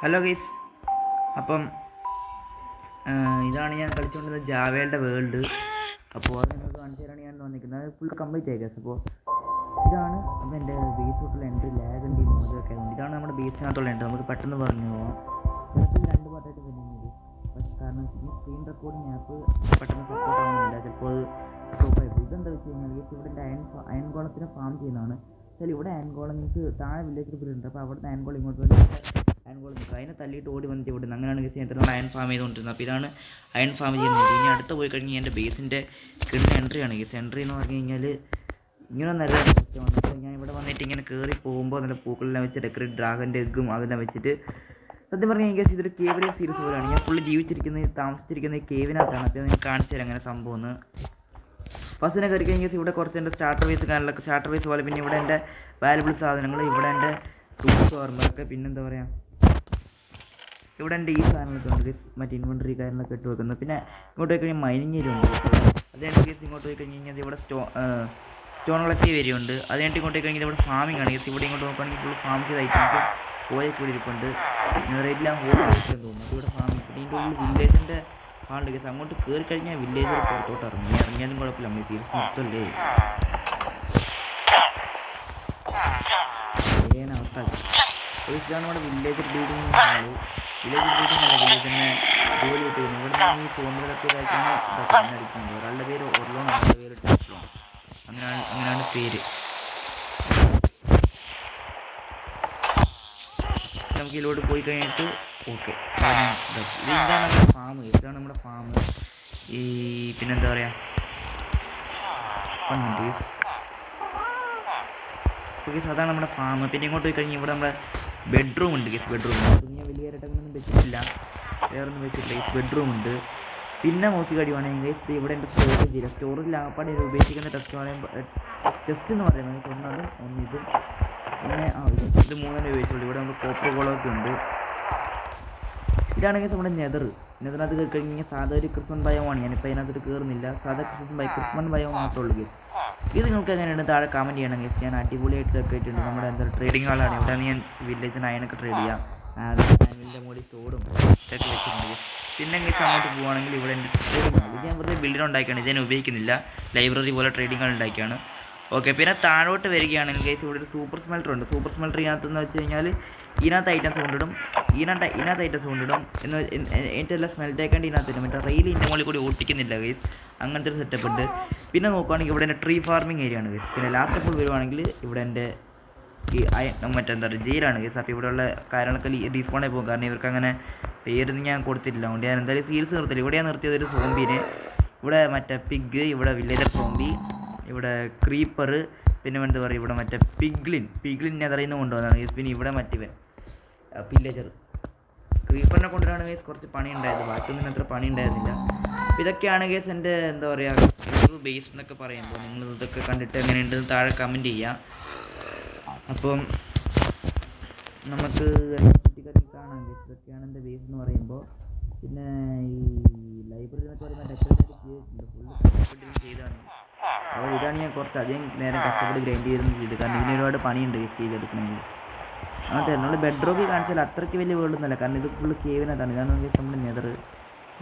Hello guys, അപ്പം ഇതാണ് ഞാൻ കളിച്ചുകൊണ്ടിരുന്ന ജാവയുടെ വേൾഡ്. അപ്പോൾ അത് നിങ്ങൾക്ക് കാണിച്ചു തരാണ് ഞാൻ വന്നിരിക്കുന്നത്. അത് ഫുൾ കംപ്ലീറ്റ് ആയി ഗൈസ്. അപ്പോൾ ഇതാണ് അപ്പോൾ എൻ്റെ ബേസ് തൊട്ടുള്ള എൻ്റെ ലാഗ് ഉണ്ട് ഈ മോജൊക്കെ ആയതുകൊണ്ട്. ഇതാണ് നമ്മുടെ ബേസിനകത്തുള്ള ഉണ്ട്. നമുക്ക് പെട്ടെന്ന് പറഞ്ഞു പോകാം. ചിലപ്പോൾ 2 പാർട്ടായിട്ട് വരുന്നത്, കാരണം ഈ സ്ക്രീൻ റെക്കോർഡിംഗ് ആപ്പ് പെട്ടെന്ന് സപ്പോർട്ട് ആവുന്നില്ല. ചിലപ്പോൾ സ്റ്റോപ്പായി പോകും. ഇതെന്താ വെച്ച് കഴിഞ്ഞാൽ ഗൈസ്, ഇവിടെ അയൺ ഗോളത്തിനെ ഫാം ചെയ്യുന്നതാണ്. ചില ഇവിടെ അയൺ ഗോളം മീൻസ് താഴെ വില്ലേജ് ഉണ്ട്. അപ്പോൾ അവിടുത്തെ അയൺ ഗോളം ഇങ്ങോട്ട് വരും. അയൺ ഗോളം നിൽക്കുക, അതിനെ തല്ലിയിട്ട് ഓടി വന്നിട്ട് ഇവിടെ നിന്ന്. അങ്ങനെയാണ് ഗൈസ് നമ്മൾ അയൺ ഫാം ചെയ്തുകൊണ്ടിരുന്നത്. അപ്പോൾ ഇതാണ് അയൺ ഫാം ചെയ്യുന്നത്. ഇനി അടുത്ത് പോയി കഴിഞ്ഞാൽ എൻ്റെ ബേസിൻ്റെ കിട്ടുന്ന എൻട്രിയാണ് ഗൈസ്. എൻട്രി എന്ന് പറഞ്ഞു കഴിഞ്ഞാൽ ഇങ്ങനെ നല്ല പ്രശ്നമാണ്. അപ്പോൾ ഞാൻ ഇവിടെ വന്നിട്ട് ഇങ്ങനെ കയറി പോകുമ്പോൾ നല്ല പൂക്കളെല്ലാം വെച്ച് ഡെക്കറേറ്റ് ഡ്രാഗൻ്റെ എഗ്ഗും അതെല്ലാം വെച്ചിട്ട്, സത്യം പറഞ്ഞാൽ ഗൈസ് ഇതൊരു കേവിലെ സീരീസ് പോലെയാണ്. ഞാൻ ഫുള്ള് താമസിച്ചിരിക്കുന്ന ഈ കേവിനകത്താണ്. അപ്പോൾ ഞാൻ കാണിച്ചു തരാം അങ്ങനെ സംഭവം ഒന്ന്. ഫസ്റ്റിനെ കയറി കഴിഞ്ഞാൽ ഇവിടെ കുറച്ച് എൻ്റെ സ്റ്റാർട്ടർ ബേസ് പോലെ, പിന്നെ ഇവിടെ എൻ്റെ വാല്യബിൾ സാധനങ്ങൾ, ഇവിടെ എൻ്റെ ടൂൾസ് ഓർമ്മയൊക്കെ, പിന്നെന്താ പറയുക, ഇവിടെ എൻ്റെ ഈ സാധനങ്ങളൊക്കെ ഉണ്ട്, മറ്റേ ഇൻവെൻട്രി കാര്യങ്ങളൊക്കെ ഇട്ട് വെക്കുന്നത്. പിന്നെ ഇങ്ങോട്ട് പോയി കഴിഞ്ഞാൽ മൈനിങ് ഏരിയ ഉണ്ട്. അതുകൊണ്ട് കേസ് ഇങ്ങോട്ട് പോയി കഴിഞ്ഞ് കഴിഞ്ഞാൽ ഇവിടെ സ്റ്റോൺ കളക്റ്റീവ് ഏരിയ ഉണ്ട്. അത് കഴിഞ്ഞിട്ട് ഇങ്ങോട്ട് പോയി കഴിഞ്ഞാൽ ഇവിടെ ഫാമിംഗ് ആണ് കേസ്. ഇവിടെ ഇങ്ങോട്ട് നോക്കുകയാണെങ്കിൽ ഫുൾ ഫാം ചെയ്ത ഐറ്റംസ് പോയൊക്കെ ഇവിടെ ഇരിപ്പുണ്ട്. റേറ്റിലാണ് ഹോൾ തോന്നുന്നു. അത് ഇവിടെ ഫാമിംഗ്. പിന്നെ ഇതിൻ്റെ ഉള്ളിൽ വില്ലേജിൻ്റെ ആളുണ്ട് കേസ്. അങ്ങോട്ട് കയറി കഴിഞ്ഞാൽ വില്ലേജ് പുറത്തോട്ട് ഇറങ്ങിയാലും കുഴപ്പമില്ല. നമ്മൾ തീർച്ച മൊത്തമല്ലേ അവസ്ഥ. ഇതാണ് നമ്മുടെ വില്ലേജ് ബിൽഡിംഗ് ആള്. വില്ലേജ് ബിൽഡിംഗ് അല്ല, വില്ലേജിനെ ജോലി കിട്ടുന്നു. ഇവിടെ നിന്ന് ഈ ഫോമുകളൊക്കെ ഇതായിട്ടാണ് അടിക്കുന്നത്. ഒരാളുടെ പേര് ഒർലോൺ, ഒരാളുടെ പേര് ടെസ്ലോൺ. അങ്ങനെയാണ് പേര്. നമുക്ക് ഇതിലോട്ട് പോയി കഴിഞ്ഞിട്ട് ഓക്കെ. ഇതാണ് നമ്മുടെ ഫാം. ഇതാണ് നമ്മുടെ ഫാം. ഈ പിന്നെന്താ പറയുക, ഓക്കെ, അതാണ് നമ്മുടെ ഫാം. പിന്നെ ഇങ്ങോട്ട് പോയി കഴിഞ്ഞാൽ ഇവിടെ നമ്മുടെ ബെഡ്റൂം ഉണ്ട് ഗെസ്. ബെഡ്റൂം ഞാൻ വലിയതായിട്ടൊന്നും വെച്ചിട്ടില്ല, വേറൊന്നും വെച്ചിട്ടില്ല. ഈ ബെഡ്റൂം ഉണ്ട്. പിന്നെ നോക്കി കഴിയുവാണെങ്കിൽ ഗൈസ് ഇവിടെ എൻ്റെ സ്റ്റോറേജ് ഇല്ല. സ്റ്റോറേജിൽ ആപ്പാടെ ഉപയോഗിക്കുന്ന ചെസ്റ്റ് എന്ന് പറയുന്നത് ഒന്നിതും പിന്നെ ഇത് 3 ഉപയോഗിച്ചുള്ളൂ. ഇവിടെ നമ്മൾ കോപ്പർ കോളമൊക്കെ ഉണ്ട്. ഇതാണെങ്കിൽ നമ്മുടെ നെതറിനകത്ത് കയറി കഴിഞ്ഞാൽ സാധാ ഒരു ക്രിസ്മൻ ബയോമാണ്. ഞാനിപ്പോൾ അതിനകത്ത് കയറുന്നില്ല. സാധാ ക്രിസ്മൻ ബയോ മാത്രമേ ഉള്ളൂ ഗെസ്. ഇത് നിങ്ങൾക്ക് എങ്ങനെയാണ് താഴെ കമൻറ്റ് ചെയ്യണം ഗെസ്. ഞാൻ അടിപൊളിയായിട്ട് ഇട്ടിട്ടുണ്ട്. നമ്മുടെ എന്താ ട്രേഡിംഗ് ഹാളാണ്. ഇവിടെ ഞാൻ വില്ലേജിന് അയണൊക്കെ ട്രേഡ് ചെയ്യാം. ഫാമിലിൻ്റെ മുകളിൽ തോടും ഇതൊക്കെ വെച്ചിട്ടുണ്ട്. പിന്നെ ഗെസ് അങ്ങോട്ട് പോകുകയാണെങ്കിൽ ഇവിടെ എൻ്റെ ട്രേഡിംഗ് ഹാൾ. ഇത് ഞാൻ വെറുതെ ബിൽഡിംഗ് ഉണ്ടാക്കിയാണ്, ഇതിനെ ഉപയോഗിക്കുന്നില്ല. ലൈബ്രറി പോലെ ട്രേഡിംഗ് ഹാൾ ഉണ്ടാക്കിയാണ്. ഓക്കെ, പിന്നെ താഴോട്ട് വരികയാണെങ്കിൽ ഗൈസ് ഇവിടെ ഒരു സൂപ്പർ സ്മെൽറ്റർ ഉണ്ട്. സൂപ്പർ സ്മെൽറ്റർ ഇതിനകത്തെന്ന് വെച്ച് കഴിഞ്ഞാൽ ഇതിനകത്ത് ഐറ്റംസ് കൊണ്ടിടും, ഇതിനകത്ത് ഐറ്റംസ് കൊണ്ടിടും എന്ന് ഏറ്റവും സ്മെൽറ്റ് ആക്കേണ്ടി ഇതിനകത്ത് മറ്റേ റെയിൽ ഇതിൻ്റെ മുകളിൽ കൂടി ഓട്ടിക്കുന്നില്ല ഗൈസ്. അങ്ങനത്തെ ഒരു സെറ്റപ്പ് ഉണ്ട്. പിന്നെ നോക്കുകയാണെങ്കിൽ ഇവിടെ എൻ്റെ ട്രീ ഫാർമിംഗ് ഏരിയ ആണ് ഗൈസ്. പിന്നെ ലാസ്റ്റ് ഫുൾ വരുവാണെങ്കിൽ ഇവിടെ എൻ്റെ ഈ മറ്റെന്താ പറയുക ജയിലാണ് ഗൈസ്. അപ്പോൾ ഇവിടെയുള്ള കാര്യങ്ങളൊക്കെ ഡീസ്പോണായി പോകും. കാരണം ഇവർക്ക് അങ്ങനെ പേരൊന്നും ഞാൻ കൊടുത്തിട്ടില്ല. അതുകൊണ്ട് ഞാൻ എന്തായാലും സീരീസ് നിർത്തില്ല. ഇവിടെ ഞാൻ നിർത്തിയത് ഒരു സോംബീനെ, ഇവിടെ മറ്റേ പിഗ്, ഇവിടെ വില്ലേജർ സോംബി, ഇവിടെ ക്രീപ്പർ, പിന്നെ എന്താ പറയുക ഇവിടെ മറ്റേ പിഗ്ലിൻ നെതറിന്ന് കൊണ്ടുവന്നതാണ്. പിന്നെ ഇവിടെ മറ്റേ വില്ലേജർ ക്രീപ്പറിനെ കൊണ്ടുവരാണ് ഗൈസ് കുറച്ച് പണി ഉണ്ടായത്. ബാക്കിയൊന്നും അത്ര പണി ഉണ്ടായിരുന്നില്ല. അപ്പോൾ ഇതൊക്കെയാണ് ഗൈസ് എൻ്റെ എന്താ പറയുക ബേസ് എന്നൊക്കെ പറയുമ്പോൾ. നിങ്ങൾ ഇതൊക്കെ കണ്ടിട്ട് എങ്ങനെയുണ്ടെന്ന് താഴെ കമൻറ്റ് ചെയ്യുക. അപ്പം നമുക്ക് കാണാം ഗൈസ്. ഇതൊക്കെയാണ് എൻ്റെ ബേസ് എന്ന് പറയുമ്പോൾ. പിന്നെ ഈ ലൈബ്രറി എന്നൊക്കെ പറയുമ്പോൾ ഡെക്കറേറ്റ് ചെയ്തിട്ടുണ്ട്, ഫുള്ള് ചെയ്താണ്. അപ്പോൾ ഇതാണ് ഞാൻ കുറച്ച് അധികം നേരം കഷ്ടപ്പെട്ട് ഗ്രൈൻഡ് ചെയ്ത് കാരണം ഇതിന് ഒരുപാട് പണിയുണ്ട് ചെയ്തെടുക്കണമെങ്കിൽ. അങ്ങനത്തെ നമ്മൾ ബെഡ്റൂമിൽ കാണിച്ചാൽ അത്രയ്ക്ക് വലിയ വേൾഡൊന്നുമല്ല, കാരണം ഇത് ഫുള്ള് കേവിനകത്താണ്. ഇതാണ് നമ്മുടെ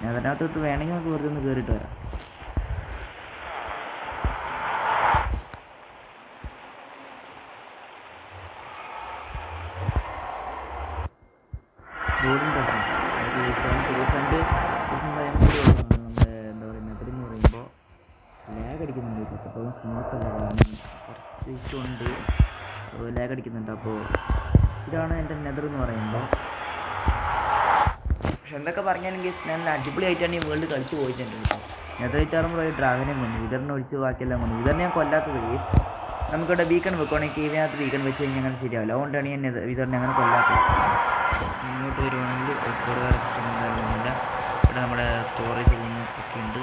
നെതറിനകത്ത് വേണമെങ്കിൽ നമുക്ക് വെറുതെ ഒന്ന് കയറിയിട്ട് വരാം. ബോർഡിൻ്റെ നമ്മുടെ എന്താ പറയുക നെതറെന്ന് പറയുമ്പോൾ ലാഗ് അടിക്കുന്നുണ്ട്. അപ്പോൾ സ്മൂത്തല്ല, കാരണം കുറച്ച് ഇഷ്യൂ ഉണ്ട്, ലാഗ് അടിക്കുന്നുണ്ട്. അപ്പോൾ ഇതാണ് എൻ്റെ നെതർ എന്ന് പറയുമ്പോൾ. പക്ഷെ എന്തൊക്കെ പറഞ്ഞാലും ഞാൻ അടിപൊളിയായിട്ടാണ് ഈ വേൾഡ് കളിച്ച് പോയിട്ടുണ്ട്. നെതറായിട്ട് ആകുമ്പോൾ ഡ്രാഗനെ വന്നു, വിതറിനെ ഒഴിച്ച് ബാക്കിയെല്ലാം വന്നു. വിതറിനെ ഞാൻ കൊല്ലാത്തത് നമുക്കിവിടെ വീക്കൺ വെക്കുകയാണെങ്കിൽ ഇതിനകത്ത് വീക്കൺ വെച്ച് കഴിഞ്ഞാൽ അങ്ങനെ ശരിയാവില്ല. അതുകൊണ്ടാണ് ഞാൻ വിതറിനെ അങ്ങനെ കൊല്ലാത്തത്. ഇങ്ങോട്ട് വരുവാണെങ്കിൽ ഒന്നുമില്ല. ഇവിടെ നമ്മുടെ സ്റ്റോറേജ് ഒക്കെ ഉണ്ട്.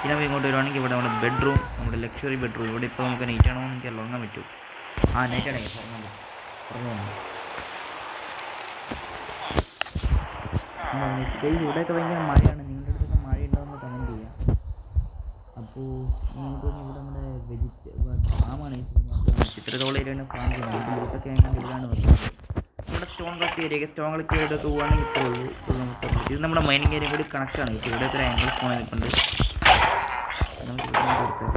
പിന്നെ ഇങ്ങോട്ട് വരുവാണെങ്കിൽ ഇവിടെ നമ്മുടെ ബെഡ്റൂം, നമ്മുടെ ലക്ഷറി ബെഡ്റൂം. ഇവിടെ ഇപ്പോൾ നമുക്ക് നൈറ്റ് ആണോ എനിക്ക് ഉറങ്ങാൻ പറ്റും. നൈറ്റാണ് ഉറങ്ങാൻ ഇവിടെയൊക്കെ ഭയങ്കര മഴയാണ്. നിങ്ങളുടെ അടുത്തൊക്കെ മഴ ഉണ്ടോയെന്ന് കമൻറ്റ് ചെയ്യാം. അപ്പോൾ നമുക്ക് ഇവിടെ നമ്മുടെ ഫാമാണ്. ചിത്രത്തോളം ഫാം ചെയ്യുന്നത്. ഇതൊക്കെ ഇവിടെയാണ് വരുന്നത്. നമ്മുടെ stone collect area stone collect ചെയ്തൊക്കെ പോവുകയാണെങ്കിൽ ഇത്രേ ഉള്ളൂ. ഇത് നമ്മുടെ മൈനിങ് ഏരിയ കൂടി കണക്റ്റാണ്. ഇവിടെ ഒരു ആംഗിൾ സ്റ്റോൺ നിൽപ്പുണ്ട്. നമുക്ക് കൊടുത്തേക്കാം.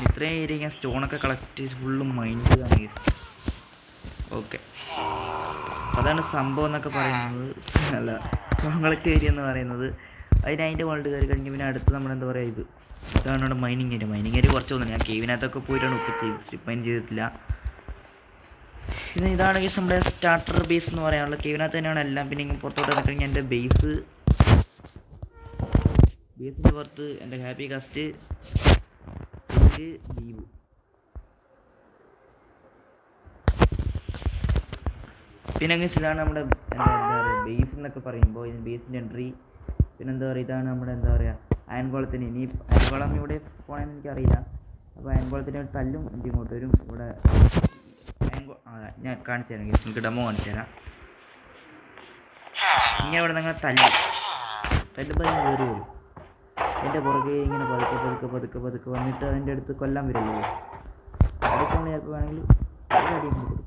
ഇത്രയും ഏരിയ ഞാൻ സ്റ്റോണൊക്കെ കളക്ട് ചെയ്ത് ഫുള്ളും മൈൻഡ് ചെയ്താണ്. ഓക്കെ, അതാണ് സംഭവം എന്നൊക്കെ പറയുന്നത്. അല്ല, സ്റ്റോൺ കളക്ട് ഏരിയ എന്ന് പറയുന്നത്. അതിൻ്റെ വേൾഡ് കയറി കഴിഞ്ഞ് പിന്നെ അടുത്ത് നമ്മളെന്താ പറയുക, ഇതാണ് നമ്മുടെ മൈനിങ് ഏരിയ. മൈനിങ് ഏരിയ കുറച്ച് തോന്നുന്നു. ഞാൻ കേവിനകത്തൊക്കെ പോയിട്ടാണ് ഒപ്പിച്ചത്, സ്ട്രിപ്പ് മൈൻ ചെയ്തിട്ടില്ല. പിന്നെ ഇതാണ് ഗൈസ് നമ്മുടെ സ്റ്റാർട്ടർ ബേസ് എന്ന് പറയാനുള്ളത്. കേവിനകത്ത് തന്നെയാണ് എല്ലാം. പിന്നെ ഇങ്ങനെ പുറത്തോട്ട് ഇറങ്ങിക്കഴിഞ്ഞാൽ എൻ്റെ ബേസിൻ്റെ പുറത്ത് എൻ്റെ ഹാപ്പി കാസ്റ്റ് ലീവ്. പിന്നെ ഗൈസ് ഇതാണ് നമ്മുടെ എന്താ പറയുക ബേസ് എന്നൊക്കെ പറയുമ്പോൾ ഇത് ബേസിൻ്റെ എൻട്രി. പിന്നെ എന്താ പറയുക, ഇതാണ് നമ്മുടെ എന്താ പറയുക അയൻകോളത്തിന്. ഇനി അയൻകോളം ഇവിടെ പോകണമെന്ന് എനിക്കറിയില്ല. അപ്പോൾ അയൻകോളത്തിന് തല്ലും എനിക്ക് ഇങ്ങോട്ട് വരും. ഇവിടെ ഞാൻ കാണിച്ചു തരാം ഗൈസ്, നിങ്ങൾക്ക് ഡെമോ കാണിച്ചു തരാം. ഇങ്ങനെ ഇവിടെ നിങ്ങൾ തല്ലുമ്പോൾ ഞാൻ കയറി വരും. എൻ്റെ പുറകെ ഇങ്ങനെ പതുക്കെ വന്നിട്ട് അതിൻ്റെ അടുത്ത് കൊല്ലാൻ വരുമല്ലോ. അതൊക്കെ ചിലപ്പോൾ വേണമെങ്കിൽ അടിയും കൊടുക്കും.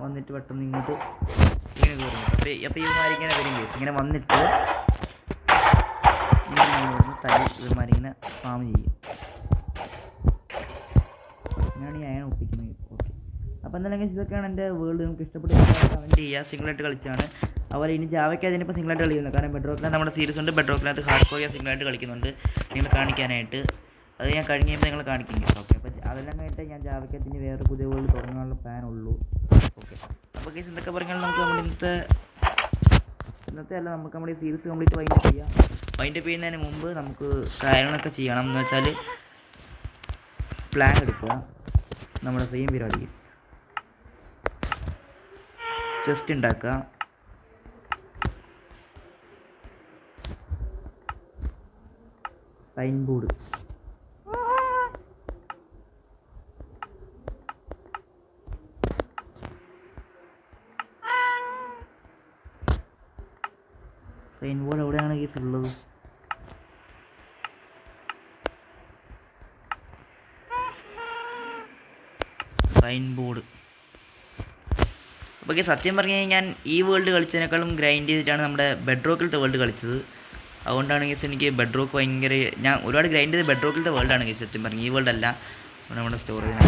വന്നിട്ട് പെട്ടെന്ന് ഇങ്ങോട്ട് ഇങ്ങനെ കയറും. അപ്പോൾ ഇവന്മാരിങ്ങനെ വരും ഗൈസ്. ഇങ്ങനെ വന്നിട്ട് തല്ലി ഇവന്മാരിങ്ങനെ ഫാം ചെയ്യും. അങ്ങനെയാണ് ഞാൻ ഒപ്പിക്കുന്നത്. ഓക്കെ, അപ്പോൾ എന്തായാലും ഇതൊക്കെയാണ് എൻ്റെ വേൾഡ്. നമുക്ക് ഇഷ്ടപ്പെട്ട് കമൻറ്റ് ചെയ്യുക. സിംഗിളായിട്ട് കളിച്ചാണ്. അതുപോലെ ഇനി ജാവയ്ക്ക് അതിനിപ്പോൾ സിംഗിളായിട്ട് കളിക്കുന്നത്. കാരണം ബെഡ്റോക്കിനകത്ത് നമ്മുടെ സീരീസ് ഉണ്ട്. ബെഡ്റോക്കിനകത്ത് ഹാർഡ് കോർ സിംഗിളായിട്ട് കളിക്കുന്നുണ്ട് നിങ്ങൾ കാണിക്കാനായിട്ട്. അത് ഞാൻ കഴിഞ്ഞ് കഴിയുമ്പോൾ നിങ്ങൾ കാണിക്കുന്നു. ഓക്കെ, അപ്പോൾ അതെല്ലാം കഴിഞ്ഞിട്ട് ഞാൻ ജാവയ്ക്കകത്തിന് വേറെ പുതിയ വേൾഡ് തുടങ്ങാനുള്ള പ്ലാൻ ഉള്ളൂ. ഓക്കെ, അപ്പോൾ കേസ് എന്തൊക്കെ പറഞ്ഞാൽ നമുക്ക് നമ്മുടെ ഇന്നത്തെ അല്ല, നമുക്ക് നമ്മുടെ സീരീസ് കംപ്ലീറ്റ് വൈൻഡപ്പ് ചെയ്യാം. വൈൻഡപ്പ് ചെയ്യുന്നതിന് മുമ്പ് നമുക്ക് കാര്യങ്ങളൊക്കെ ചെയ്യണം. എന്ന് വെച്ചാൽ പ്ലാൻ എടുക്കുക. നമ്മുടെ സെയിം പരിപാടി ചെസ്റ്റ് ഉണ്ടാക്കുക. സൈൻ ബോർഡ്, സൈൻ ബോർഡ് എവിടെയാണ് കേസ് ഉള്ളത്? Sign board. അപ്പോൾ സത്യം പറഞ്ഞു കഴിഞ്ഞാൽ ഞാൻ ഈ വേൾഡ് കളിച്ചതിനേക്കാളും ഗ്രൈൻഡ് ചെയ്തിട്ടാണ് നമ്മുടെ ബെഡ്റോക്കിലത്തെ വേൾഡ് കളിച്ചത്. അതുകൊണ്ടാണ് കേസ് എനിക്ക് ബെഡ്റോക്ക് ഭയങ്കര, ഞാൻ ഒരുപാട് ഗ്രൈൻഡ് ചെയ്ത് ബെഡ്റോക്കിലത്തെ വേൾഡാണ് കേസ് സത്യം പറഞ്ഞു. ഈ വേൾഡ് അല്ല, നമ്മുടെ സ്റ്റോറേജ്.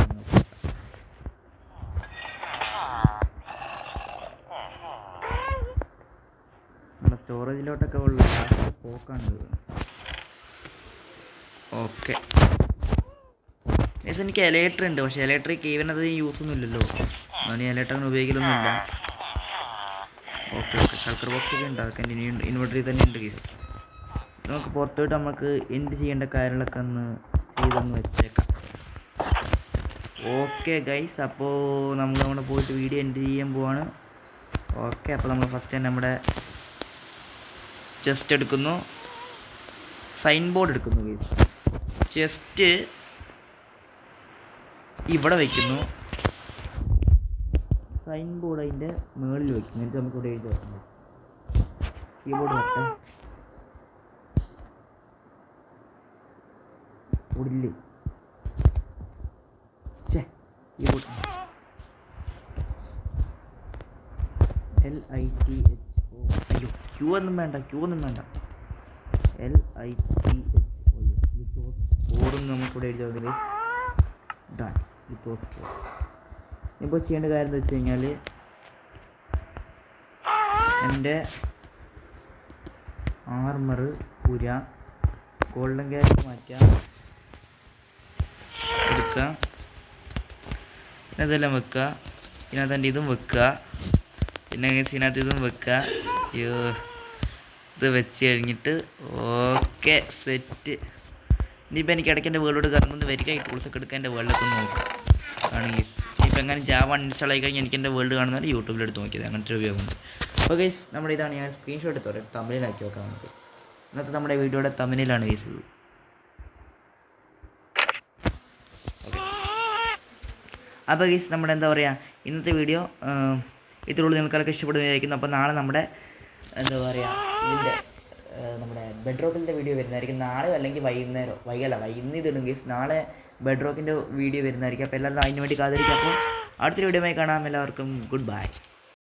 നമ്മുടെ സ്റ്റോറേജിലോട്ടൊക്കെ ഉള്ള പോക്കാണ്. ഓക്കെ ഗൈസ്, എനിക്ക് എലേറ്റർ ഉണ്ട്. പക്ഷേ എലേറ്റർ കേവിനത് യൂസ് ഒന്നും ഇല്ലല്ലോ. ഞാൻ എലേറ്റർ അങ്ങനെ ഉപയോഗിക്കലൊന്നുമില്ല. ഓക്കെ, സൾക്കർ ബോക്സ് ഒക്കെ ഉണ്ട്. അതൊക്കെ എൻ്റെ ഇൻവെർട്ടറിൽ തന്നെ ഉണ്ട് കേസ്. നമുക്ക് പുറത്തോട്ട് നമുക്ക് എന്ത് ചെയ്യേണ്ട കാര്യങ്ങളൊക്കെ ഒന്ന് ചെയ്തൊന്ന് വെച്ചേക്കാം. ഓക്കെ ഗൈസ്, അപ്പോൾ നമ്മൾ പോയിട്ട് വീഡിയോ എൻഡ് ചെയ്യാൻ പോവാണ്. ഓക്കെ, അപ്പോൾ നമ്മൾ ഫസ്റ്റ് തന്നെ നമ്മുടെ ചെസ്റ്റ് എടുക്കുന്നു, സൈൻ ബോർഡ് എടുക്കുന്നു ഗൈസ്. ചെസ്റ്റ് ഇവിടെ വയ്ക്കുന്നു, സൈൻ ബോർഡ് അതിൻ്റെ മുകളിൽ വയ്ക്കുന്നു. എന്നിട്ട് നമുക്ക് ഇവിടെ എഴുതി വെക്കണം. കീബോർഡ് വെക്കാം. ഉള്ളിൽ കീബോർഡ് LITH. അയ്യോ, ക്യൂ ഒന്നും വേണ്ട. LITH ബോർഡൊന്നും നമുക്കിവിടെ എഴുതി വെക്കുന്നത്. ഡൺ. ഇപ്പോൾ ചെയ്യേണ്ട കാര്യം എന്താ വെച്ച് കഴിഞ്ഞാൽ എൻ്റെ ആർമർ പുര ഗോൾഡൻ ക്യാരറ്റ് മാറ്റുക, എടുക്കുക, പിന്നെ ഇതെല്ലാം വെക്കുക. ഇതിനകത്ത് എൻ്റെ ഇതും വെക്കുക, പിന്നെ ഇതിനകത്ത് ഇതും വെക്കുക. ഇത് വെച്ച് കഴിഞ്ഞിട്ട് ഓക്കെ സെറ്റ്. ഇനിയിപ്പോൾ എനിക്ക് ഇടയ്ക്ക് എൻ്റെ വേൾഡോട് കയറുന്നത് വരിക. ഈ ടൂൾസൊക്കെ എടുക്കാൻ എൻ്റെ വേൾഡൊക്കെ ഒന്ന് നോക്കാം. ആണെങ്കിൽ ഇപ്പോൾ എങ്ങനെ ജാവ അൺഇൻസ്റ്റാൾ ആയി കഴിഞ്ഞാൽ എനിക്ക് എൻ്റെ വേൾഡ് കാണുന്നത് യൂട്യൂബിൽ എടുത്ത് നോക്കിയത്. അങ്ങനത്തെ ഒരു ഉപയോഗമുണ്ട്. അപ്പോൾ ഗൈസ്, നമ്മുടെ ഇതാണ്. ഞാൻ സ്ക്രീൻഷോട്ട് എടുത്തോട്ടെ, തമിഴിലാക്കി നോക്കാം നമുക്ക്. ഇന്നത്തെ നമ്മുടെ വീഡിയോയുടെ തമിഴിലാണ് ഗൈസ്. ഓക്കെ, അപ്പോൾ ഗൈസ് നമ്മുടെ എന്താ പറയുക ഇന്നത്തെ വീഡിയോ ഇത്രയുള്ളൂ. നിങ്ങൾക്കൊക്കെ ഇഷ്ടപ്പെടുന്നതായിരിക്കുന്നു. അപ്പോൾ നാളെ നമ്മുടെ എന്താ പറയുക ഇതിൻ്റെ ബെഡ് റോക്കിൻ്റെ വീഡിയോ വരുന്നതായിരിക്കും നാളെ അല്ലെങ്കിൽ വൈകുന്നേരം ഇന്ന് ഇതിടും ഗൈസ്. നാളെ ബെഡ് റോക്കിൻ്റെ വീഡിയോ വരുന്നതായിരിക്കും. അപ്പോൾ എല്ലാവരും അതിന് വേണ്ടി കാത്തിരിക്കും. അപ്പോൾ അടുത്തൊരു വീഡിയോയുമായി കാണാം. എല്ലാവർക്കും ഗുഡ് ബൈ.